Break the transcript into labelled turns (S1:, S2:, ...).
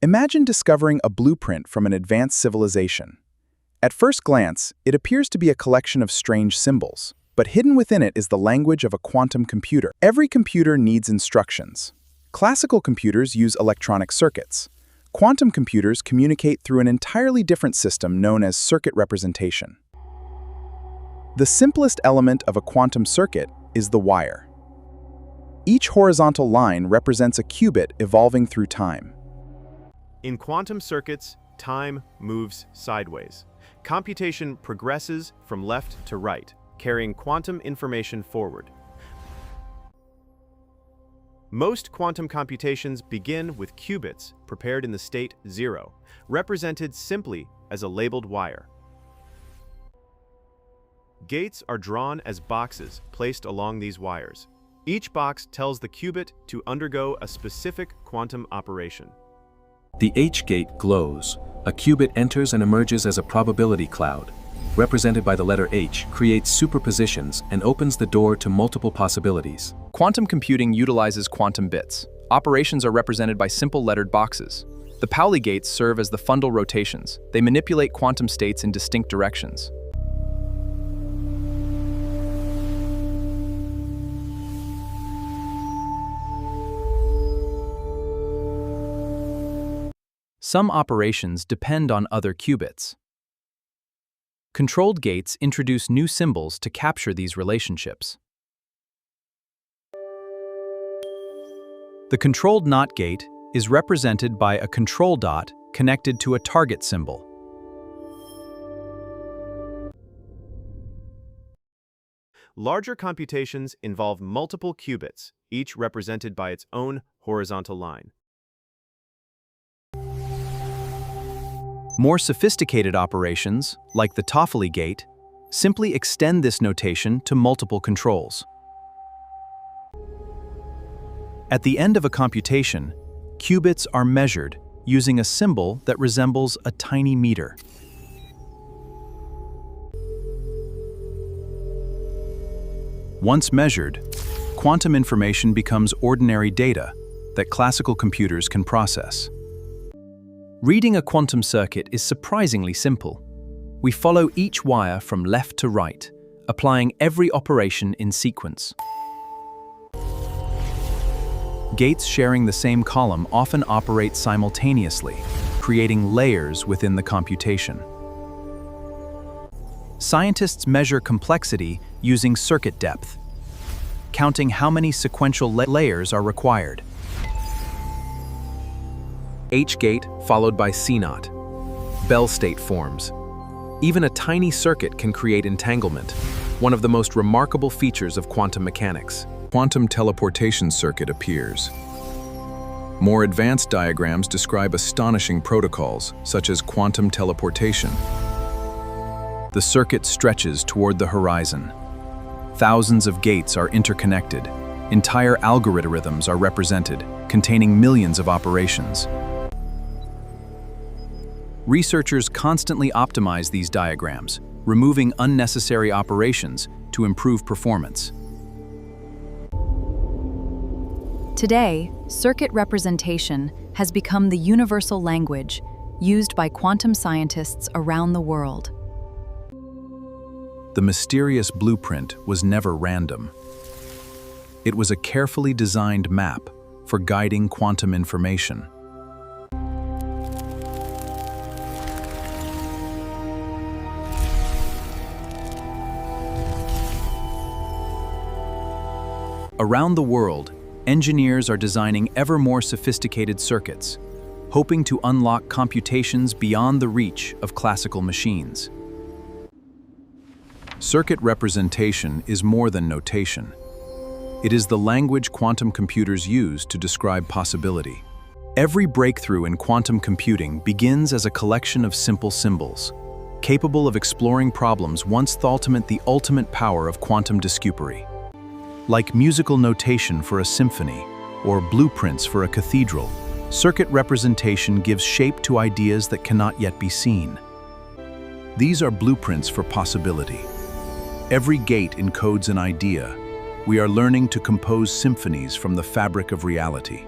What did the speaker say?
S1: Imagine discovering a blueprint from an advanced civilization. At first glance, it appears to be a collection of strange symbols, but hidden within it is the language of a quantum computer. Every computer needs instructions. Classical computers use electronic circuits. Quantum computers communicate through an entirely different system known as circuit representation. The simplest element of a quantum circuit is the wire. Each horizontal line represents a qubit evolving through time.
S2: In quantum circuits, time moves sideways. Computation progresses from left to right, carrying quantum information forward. Most quantum computations begin with qubits prepared in the state 0, represented simply as a labeled wire. Gates are drawn as boxes placed along these wires. Each box tells the qubit to undergo a specific quantum operation.
S3: The H-gate glows. A qubit enters and emerges as a probability cloud. Represented by the letter H, creates superpositions and opens the door to multiple possibilities.
S4: Quantum computing utilizes quantum bits. Operations are represented by simple lettered boxes. The Pauli gates serve as the fundal rotations. They manipulate quantum states in distinct directions. Some operations depend on other qubits. Controlled gates introduce new symbols to capture these relationships. The controlled NOT gate is represented by a control dot connected to a target symbol.
S2: Larger computations involve multiple qubits, each represented by its own horizontal line.
S4: More sophisticated operations, like the Toffoli gate, simply extend this notation to multiple controls. At the end of a computation, qubits are measured using a symbol that resembles a tiny meter. Once measured, quantum information becomes ordinary data that classical computers can process. Reading a quantum circuit is surprisingly simple. We follow each wire from left to right, applying every operation in sequence. Gates sharing the same column often operate simultaneously, creating layers within the computation. Scientists measure complexity using circuit depth, counting how many sequential layers are required. H-gate followed by C-naught. Bell state forms. Even a tiny circuit can create entanglement, one of the most remarkable features of quantum mechanics.
S5: Quantum teleportation circuit appears. More advanced diagrams describe astonishing protocols, such as quantum teleportation.
S4: The circuit stretches toward the horizon. Thousands of gates are interconnected. Entire algorithms are represented, containing millions of operations. Researchers constantly optimize these diagrams, removing unnecessary operations to improve performance.
S6: Today, circuit representation has become the universal language used by quantum scientists around the world.
S4: The mysterious blueprint was never random. It was a carefully designed map for guiding quantum information. Around the world, engineers are designing ever more sophisticated circuits, hoping to unlock computations beyond the reach of classical machines. Circuit representation is more than notation. It is the language quantum computers use to describe possibility. Every breakthrough in quantum computing begins as a collection of simple symbols, capable of exploring problems once thought the ultimate power of quantum discovery. Like musical notation for a symphony or blueprints for a cathedral, circuit representation gives shape to ideas that cannot yet be seen. These are blueprints for possibility. Every gate encodes an idea. We are learning to compose symphonies from the fabric of reality.